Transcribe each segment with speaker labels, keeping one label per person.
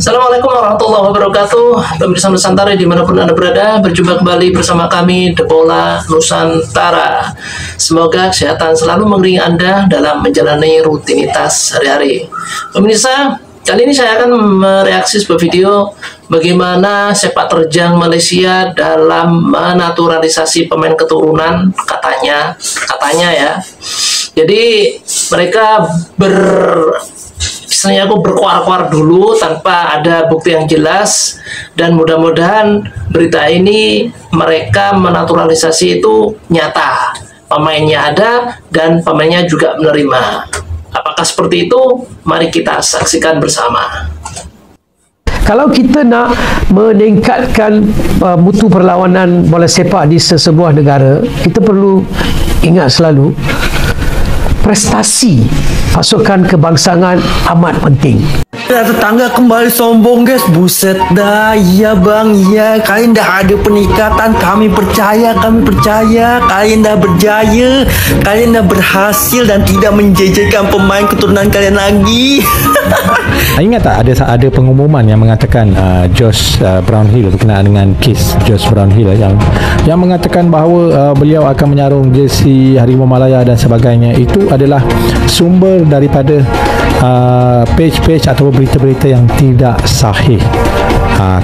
Speaker 1: Assalamualaikum warahmatullahi wabarakatuh. Pemirsa Nusantara dimanapun Anda berada, berjumpa kembali bersama kami The Bola Nusantara. Semoga kesehatan selalu mengiringi Anda dalam menjalani rutinitas sehari-hari. Pemirsa, kali ini saya akan mereaksi sebuah video bagaimana sepak terjang Malaysia dalam menaturalisasi pemain keturunan, katanya ya. Jadi mereka istilahnya aku berkuar-kuar dulu tanpa ada bukti yang jelas, dan mudah-mudahan berita ini mereka menaturalisasi itu nyata, pemainnya ada dan pemainnya juga menerima. Apakah seperti itu? Mari kita saksikan bersama.
Speaker 2: Kalau kita nak meningkatkan mutu perlawanan bola sepak di sesebuah negara, kita perlu ingat selalu prestasi pasukan kebangsaan amat penting.
Speaker 3: Tetangga kembali sombong guys, buset dah. Iya bang, iya, kalian dah ada peningkatan, kami percaya kalian dah berjaya, kalian dah berhasil dan tidak menjejekan pemain keturunan kalian lagi.
Speaker 4: Ingat tak ada pengumuman yang mengatakan Josh Brownhill berkenaan dengan kes Josh Brownhill yang mengatakan bahawa beliau akan menyarung jersey Harimau Malaya dan sebagainya. Itu adalah sumber daripada page-page atau berita-berita yang tidak sahih.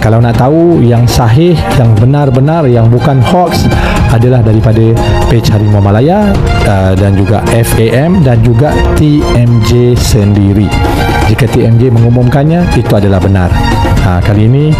Speaker 4: Kalau nak tahu yang sahih, yang benar-benar, yang bukan hoax adalah daripada page Harimau Malaya dan juga FAM dan juga TMJ sendiri. Jika TMJ mengumumkannya, itu adalah benar. Kali ini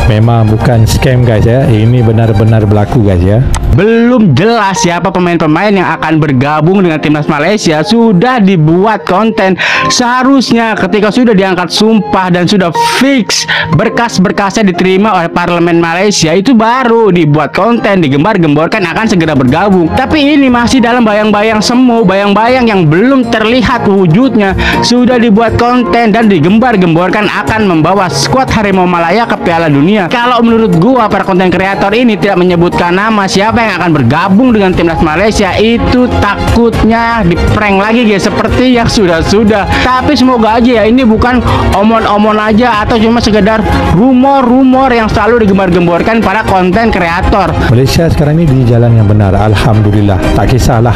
Speaker 4: memang bukan scam guys ya, ini benar-benar berlaku guys ya.
Speaker 5: Belum jelas siapa pemain-pemain yang akan bergabung dengan timnas Malaysia, sudah dibuat konten. Seharusnya ketika sudah diangkat sumpah dan sudah fix berkas-berkasnya diterima oleh parlemen Malaysia, itu baru dibuat konten, digembar-gemborkan akan segera bergabung. Tapi ini masih dalam bayang-bayang semu, bayang-bayang yang belum terlihat wujudnya, sudah dibuat konten dan digembar-gemborkan akan membawa skuad Harimau Malaya ke Piala Dunia. Kalau menurut gua, para konten kreator ini tidak menyebutkan nama siapa yang akan bergabung dengan timnas Malaysia, itu takutnya di-prank lagi guys, seperti yang sudah-sudah. Tapi semoga aja ya ini bukan omon-omon aja atau cuma sekedar rumor-rumor yang selalu digembar-gemborkan para konten kreator.
Speaker 4: Malaysia sekarang ini di jalan yang benar, alhamdulillah. Tak kisahlah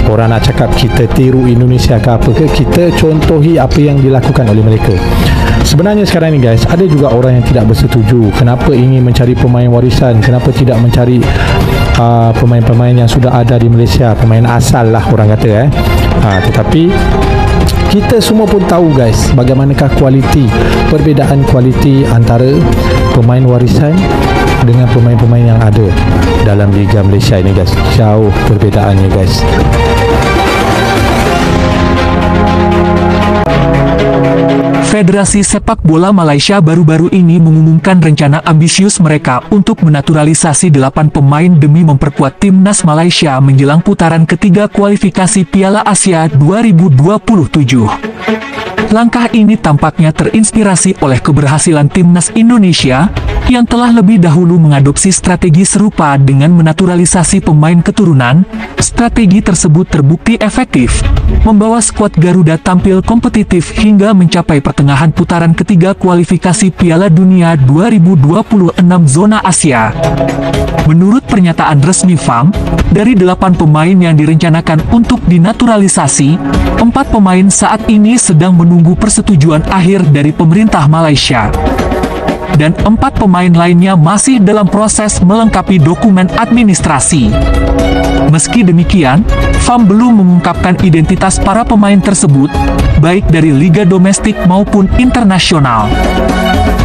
Speaker 4: orang nak cakap kita tiru Indonesia ke apa ke, kita contohi apa yang dilakukan oleh mereka. Sebenarnya sekarang ni guys, ada juga orang yang tidak bersetuju. Kenapa ingin mencari pemain warisan? Kenapa tidak mencari pemain-pemain yang sudah ada di Malaysia, pemain asal lah orang kata tetapi kita semua pun tahu guys, bagaimanakah perbezaan kualiti antara pemain warisan dengan pemain-pemain yang ada dalam Liga Malaysia ini guys. Jauh perbezaannya guys.
Speaker 6: Federasi Sepak Bola Malaysia baru-baru ini mengumumkan rencana ambisius mereka untuk menaturalisasi 8 pemain demi memperkuat timnas Malaysia menjelang putaran ketiga kualifikasi Piala Asia 2027. Langkah ini tampaknya terinspirasi oleh keberhasilan timnas Indonesia yang telah lebih dahulu mengadopsi strategi serupa dengan menaturalisasi pemain keturunan. Strategi tersebut terbukti efektif, membawa skuad Garuda tampil kompetitif hingga mencapai pertengahan putaran ketiga kualifikasi Piala Dunia 2026 zona Asia. Menurut pernyataan resmi FAM, dari 8 pemain yang direncanakan untuk dinaturalisasi, 4 pemain saat ini sedang menunggu persetujuan akhir dari pemerintah Malaysia. Dan 4 pemain lainnya masih dalam proses melengkapi dokumen administrasi. Meski demikian, FAM belum mengungkapkan identitas para pemain tersebut, baik dari liga domestik maupun internasional.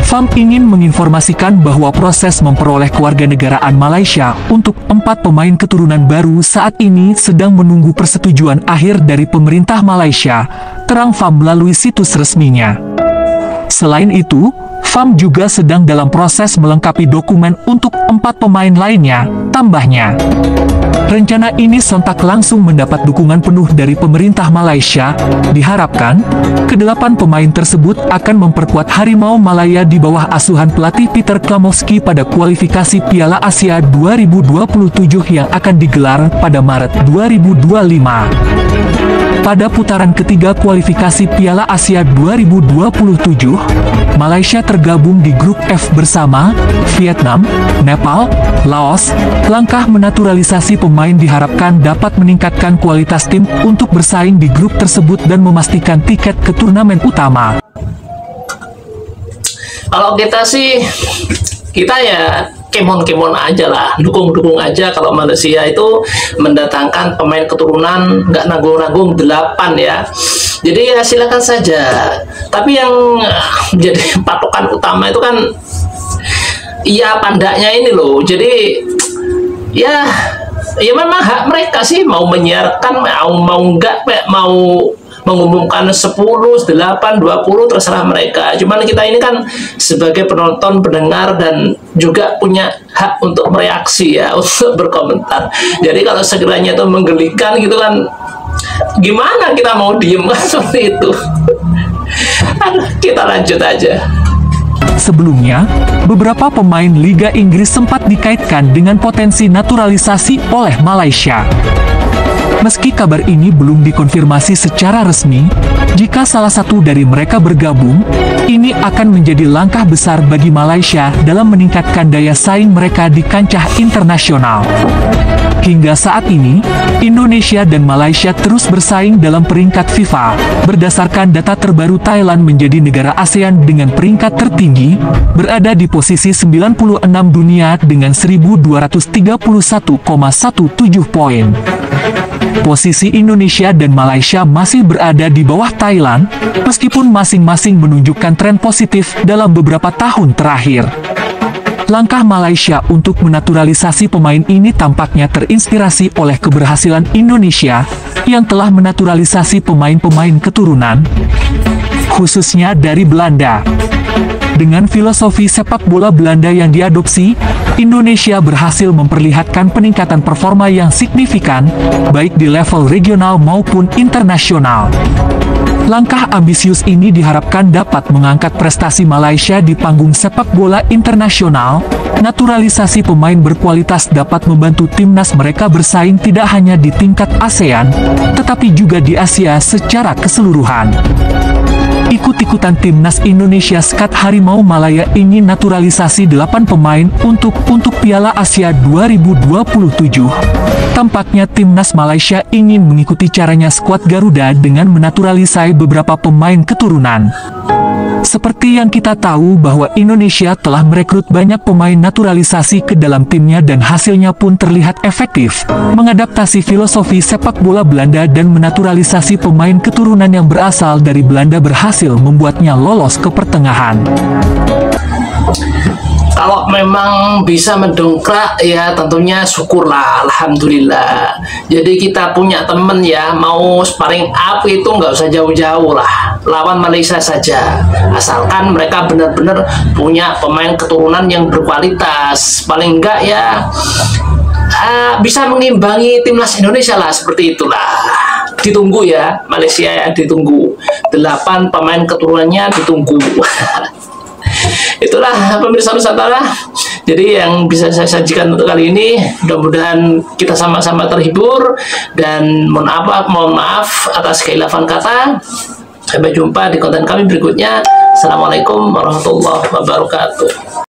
Speaker 6: FAM ingin menginformasikan bahwa proses memperoleh kewarganegaraan Malaysia untuk 4 pemain keturunan baru saat ini sedang menunggu persetujuan akhir dari pemerintah Malaysia, terang FAM melalui situs resminya. Selain itu, FAM juga sedang dalam proses melengkapi dokumen untuk 4 pemain lainnya, tambahnya. Rencana ini sontak langsung mendapat dukungan penuh dari pemerintah Malaysia. Diharapkan, ke-8 pemain tersebut akan memperkuat Harimau Malaya di bawah asuhan pelatih Peter Klamowski pada kualifikasi Piala Asia 2027 yang akan digelar pada Maret 2025. Pada putaran ketiga kualifikasi Piala Asia 2027, Malaysia tergabung bergabung di grup F bersama Vietnam, Nepal, Laos. Langkah menaturalisasi pemain diharapkan dapat meningkatkan kualitas tim untuk bersaing di grup tersebut dan memastikan tiket ke turnamen utama.
Speaker 1: Kalau kita sih, kita ya kemon-kemon aja lah, dukung-dukung aja kalau Malaysia itu mendatangkan pemain keturunan nggak nanggung-nanggung 8 ya. Jadi ya silakan saja. Tapi yang jadi patokan utama itu kan ya pandanya ini loh. Jadi ya memang hak mereka sih mau menyiarkan, mau nggak, mau mengumumkan 10, 8, 20 terserah mereka. Cuman kita ini kan sebagai penonton, pendengar dan juga punya hak untuk mereaksi ya, untuk berkomentar. Jadi kalau sekiranya itu menggelikan gitu kan, gimana kita mau diem kan seperti itu. Kita lanjut aja.
Speaker 6: Sebelumnya, beberapa pemain Liga Inggris sempat dikaitkan dengan potensi naturalisasi oleh Malaysia. Meski kabar ini belum dikonfirmasi secara resmi, jika salah satu dari mereka bergabung, ini akan menjadi langkah besar bagi Malaysia dalam meningkatkan daya saing mereka di kancah internasional. Hingga saat ini, Indonesia dan Malaysia terus bersaing dalam peringkat FIFA. Berdasarkan data terbaru, Thailand menjadi negara ASEAN dengan peringkat tertinggi, berada di posisi 96 dunia dengan 1231,17 poin. Posisi Indonesia dan Malaysia masih berada di bawah Thailand, meskipun masing-masing menunjukkan tren positif dalam beberapa tahun terakhir. Langkah Malaysia untuk menaturalisasi pemain ini tampaknya terinspirasi oleh keberhasilan Indonesia yang telah menaturalisasi pemain-pemain keturunan, khususnya dari Belanda. Dengan filosofi sepak bola Belanda yang diadopsi, Indonesia berhasil memperlihatkan peningkatan performa yang signifikan, baik di level regional maupun internasional. Langkah ambisius ini diharapkan dapat mengangkat prestasi Malaysia di panggung sepak bola internasional. Naturalisasi pemain berkualitas dapat membantu timnas mereka bersaing tidak hanya di tingkat ASEAN, tetapi juga di Asia secara keseluruhan. Ikut-ikutan timnas Indonesia Skat Harimau Malaya ingin naturalisasi 8 pemain untuk Piala Asia 2027. Tampaknya timnas Malaysia ingin mengikuti caranya skuad Garuda dengan menaturalisasi beberapa pemain keturunan. Seperti yang kita tahu bahwa Indonesia telah merekrut banyak pemain naturalisasi ke dalam timnya dan hasilnya pun terlihat efektif, mengadaptasi filosofi sepak bola Belanda dan menaturalisasi pemain keturunan yang berasal dari Belanda berhasil membuatnya lolos ke pertengahan.
Speaker 1: Kalau memang bisa mendongkrak ya tentunya syukurlah, alhamdulillah. Jadi kita punya temen ya, mau sparring up itu nggak usah jauh-jauh lah, lawan Malaysia saja, asalkan mereka benar-benar punya pemain keturunan yang berkualitas, paling enggak ya bisa mengimbangi timnas Indonesia lah, seperti itulah. Ditunggu ya Malaysia ya, ditunggu 8 pemain keturunannya, ditunggu. Itulah pemirsa Nusantara, jadi yang bisa saya sajikan untuk kali ini. Mudah-mudahan kita sama-sama terhibur dan mohon maaf atas kekhilafan kata. Sampai jumpa di konten kami berikutnya. Assalamualaikum warahmatullahi wabarakatuh.